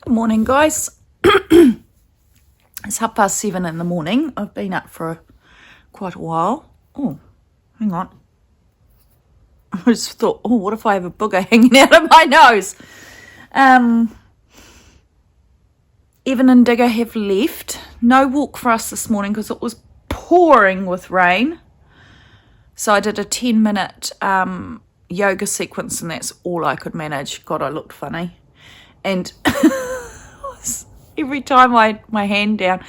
Morning, guys. It's 7:30 in the morning. I've been up for quite a while. Oh, hang on. I just thought, oh, what if I have a booger hanging out of my nose? Evan and Digger have left. No walk for us this morning because it was pouring with rain. So I did a 10-minute yoga sequence, and that's all I could manage. God, I looked funny. And every time I had my hand down,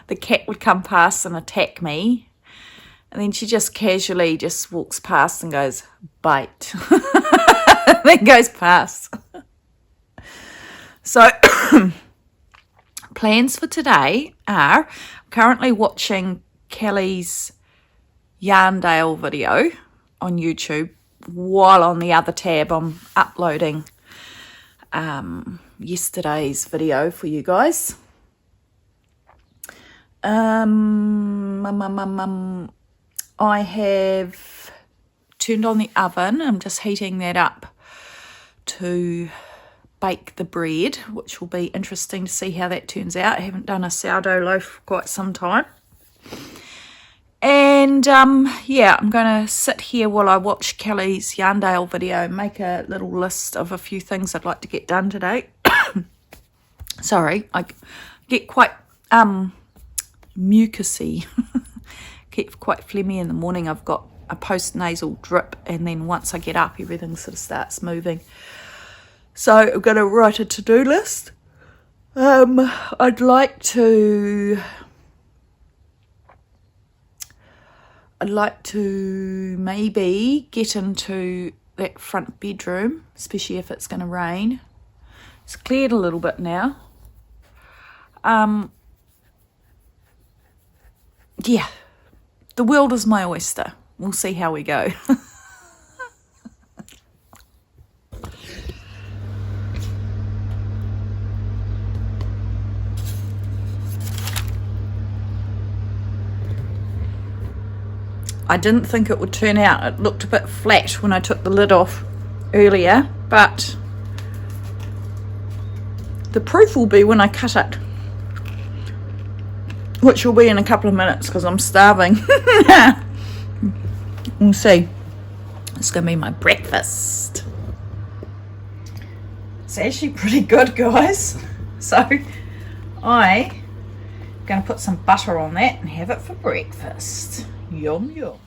the cat would come past and attack me. And then she just casually just walks past and goes, bite. Then goes past. So plans for today are currently watching Kelly's Yarndale video on YouTube while on the other tab I'm uploading yesterday's video for you guys. I have turned on the oven. I'm just heating that up to bake the bread, which will be interesting to see how that turns out. I haven't done a sourdough loaf for quite some time. And yeah, I'm going to sit here while I watch Kelly's Yarndale video and make a little list of a few things I'd like to get done today. Sorry, I get quite mucusy. Get quite phlegmy in the morning. I've got a post-nasal drip, and then once I get up, everything sort of starts moving. So I'm going to write a to-do list. I'd like to maybe get into that front bedroom, especially if it's going to rain. It's cleared a little bit now. Yeah, the world is my oyster. We'll see how we go. I didn't think it would turn out. It looked a bit flat when I took the lid off earlier, but the proof will be when I cut it, which will be in a couple of minutes because I'm starving. We'll see. It's going to be my breakfast. It's actually pretty good, guys. So I'm going to put some butter on that and have it for breakfast. Yum, yum.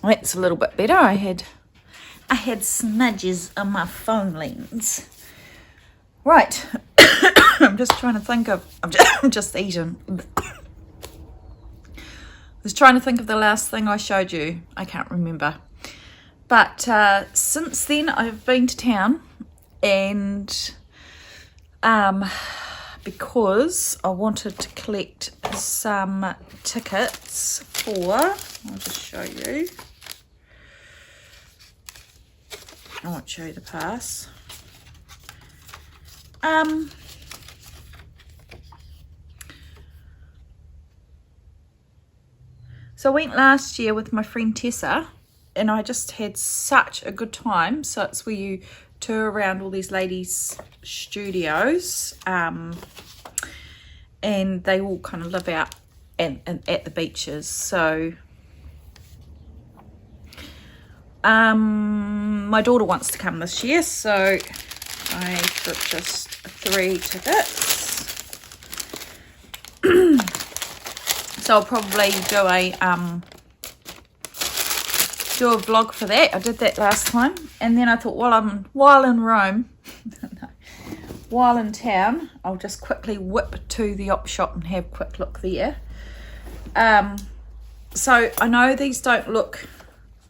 That's a little bit better. I had smudges on my phone lens. Right. I'm just trying to think of... I'm just eating. I was trying to think of the last thing I showed you. I can't remember. But since then, I've been to town, and because I wanted to collect some tickets for... I'll just show you. I won't show you the pass. So I went last year with my friend Tessa, and I just had such a good time. So it's where you tour around all these ladies' studios, and they all kind of live out at the beaches. So my daughter wants to come this year, so I purchased 3 tickets. So I'll probably do a do a vlog for that. I did that last time. And then I thought, while in Rome, no, while in town, I'll just quickly whip to the op shop and have a quick look there. So I know these don't look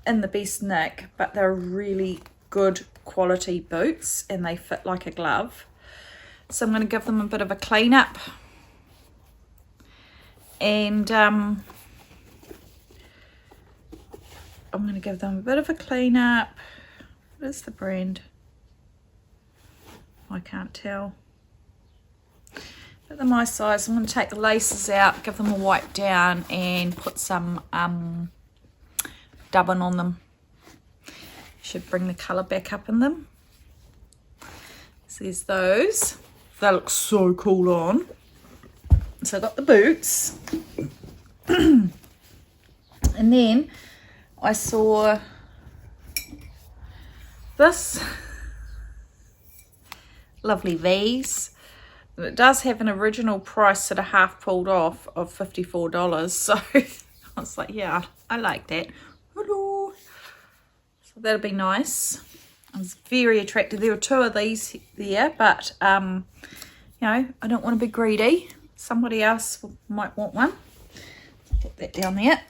in the best nick, but they're really good quality boots and they fit like a glove. So I'm going to give them a bit of a clean up. And I'm going to give them a bit of a clean up. What is the brand? I can't tell. But they're my size. I'm going to take the laces out, give them a wipe down and put some dubbing on them. Should bring the colour back up in them. So there's those. They look so cool on. So I got the boots. And then I saw this lovely V's. It does have an original price that I half pulled off of $54. So I was like, yeah, I like that. Hello. So that'll be nice. I was very attracted. There were 2 of these there, but you know, I don't want to be greedy. Somebody else might want one. Put that down there.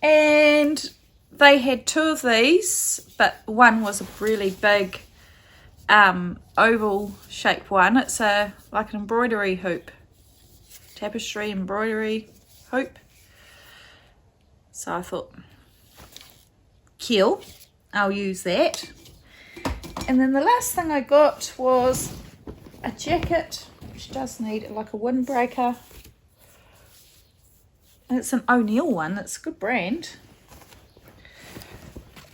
And they had 2 of these, but one was a really big oval shaped one. It's like an embroidery hoop, tapestry embroidery hoop. So I thought, cool, I'll use that. And then the last thing I got was a jacket, which does need like a windbreaker. And it's an O'Neill one. It's a good brand.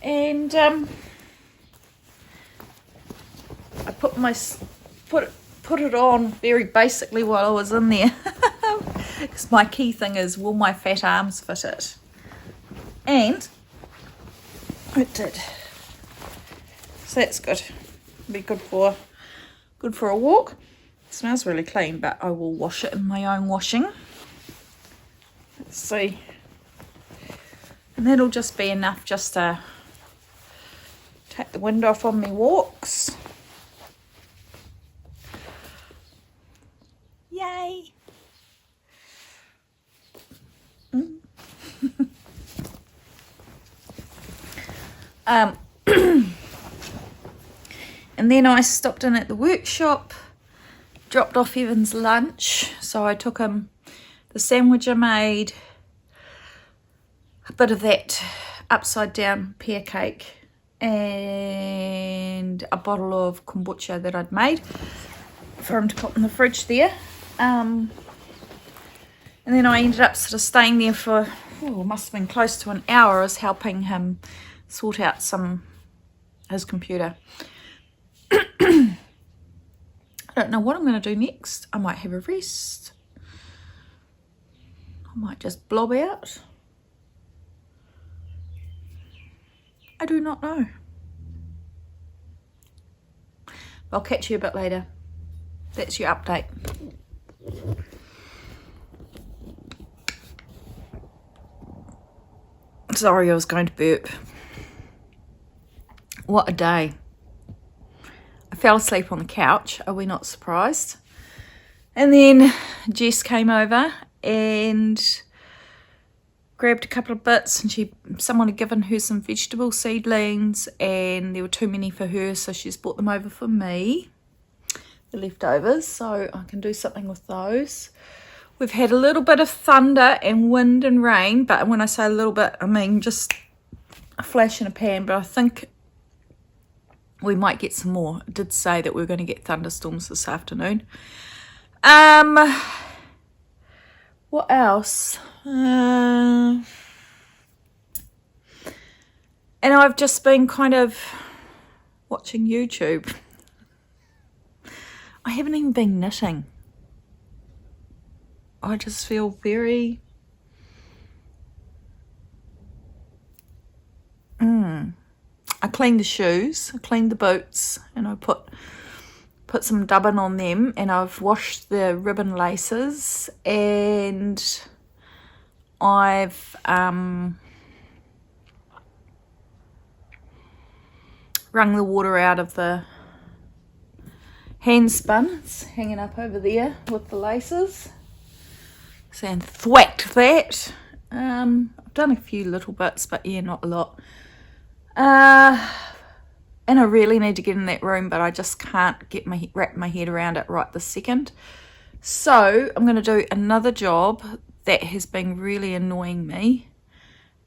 And I put it on very basically while I was in there. Because my key thing is, will my fat arms fit it? And it did. So that's good. Be good for a walk. It smells really clean, but I will wash it in my own washing. Let's see. And that'll just be enough just to take the wind off on me walks. Yay! And then I stopped in at the workshop, dropped off Evan's lunch. So I took him the sandwich I made, a bit of that upside down pear cake, and a bottle of kombucha that I'd made for him to put in the fridge there. And then I ended up sort of staying there for, must have been close to an hour. I was helping him sort out his computer. I don't know what I'm going to do next. I might have a rest. I might just blob out. I do not know. I'll catch you a bit later. That's your update. Sorry, I was going to burp. What a day. I fell asleep on the couch. Are we not surprised? And then Jess came over and grabbed a couple of bits, and someone had given her some vegetable seedlings and there were too many for her, so she's brought them over for me, the leftovers, so I can do something with those. We've had a little bit of thunder and wind and rain, but when I say a little bit, I mean just a flash in a pan, but I think we might get some more. It did say that we were going to get thunderstorms this afternoon. What else? And I've just been kind of watching YouTube. I haven't even been knitting. I just feel very I cleaned the shoes, I cleaned the boots, and I put some dubbing on them, and I've washed the ribbon laces, and I've wrung the water out of the hand spun. It's hanging up over there with the laces. And thwacked that. I've done a few little bits, but yeah, not a lot. And I really need to get in that room, but I just can't wrap my head around it right this second. So I'm going to do another job that has been really annoying me,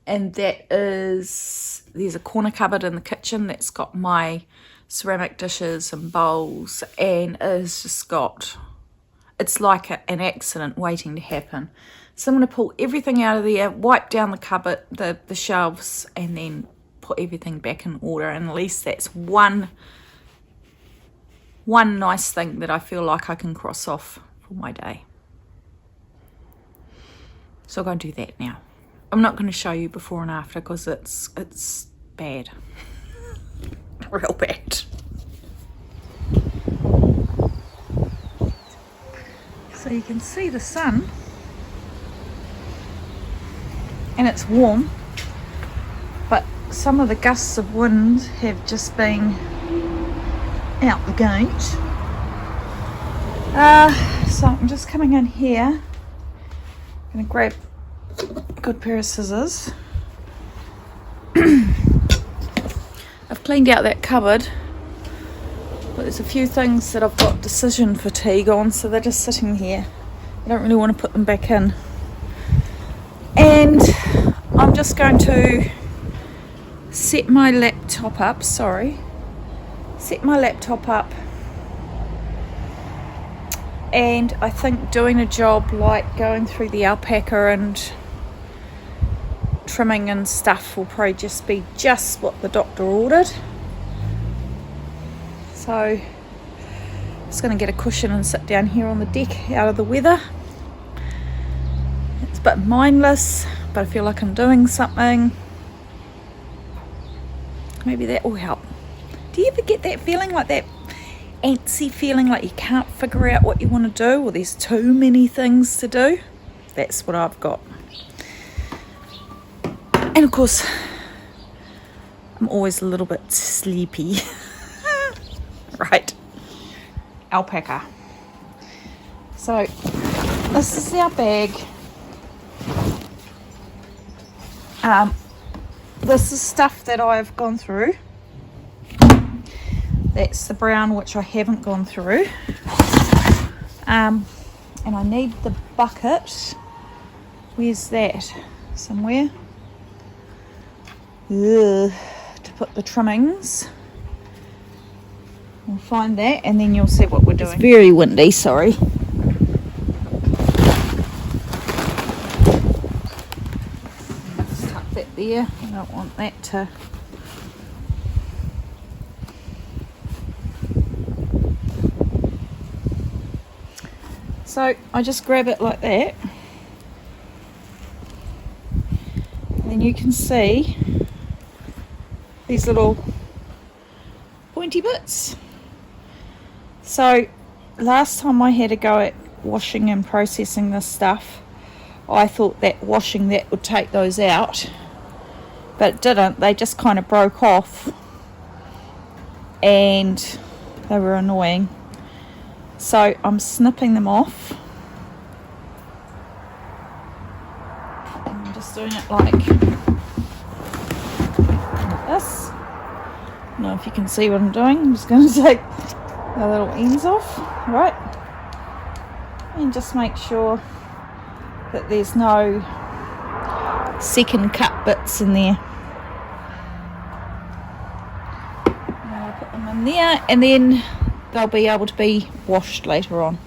and that is, there's a corner cupboard in the kitchen that's got my ceramic dishes and bowls, and it's just got, it's like an accident waiting to happen. So I'm going to pull everything out of there, wipe down the cupboard, the shelves, and then put everything back in order. And at least that's one nice thing that I feel like I can cross off for my day. So I'll go and do that now. I'm not going to show you before and after because it's bad. Real bad. So you can see the sun, and it's warm, but some of the gusts of wind have just been out the gate. So I'm just coming in here. I'm going to grab a good pair of scissors. I've cleaned out that cupboard, but there's a few things that I've got decision fatigue on, so they're just sitting here. I don't really want to put them back in. And I'm just going to set my laptop up, and I think doing a job like going through the alpaca and trimming and stuff will probably just be what the doctor ordered. So I'm just going to get a cushion and sit down here on the deck out of the weather. It's a bit mindless, but I feel like I'm doing something. Maybe that will help. Do you ever get that feeling, like that antsy feeling, like you can't figure out what you want to do, or there's too many things to do? That's what I've got. And of course, I'm always a little bit sleepy. Right. Alpaca. So this is our bag. This is stuff that I've gone through. That's the brown, which I haven't gone through. And I need the bucket. Where's that? Somewhere. To put the trimmings. We'll find that, and then you'll see what we're doing. It's very windy, sorry. Just tuck that there. I don't want that to... So I just grab it like that, and then you can see these little pointy bits. So last time I had a go at washing and processing this stuff, I thought that washing that would take those out, but it didn't. They just kind of broke off and they were annoying. So I'm snipping them off. And I'm just doing it like this. I don't know if you can see what I'm doing. I'm just going to take the little ends off, right? And just make sure that there's no second cut bits in there. And I'll put them in there, and then they'll be able to be washed later on.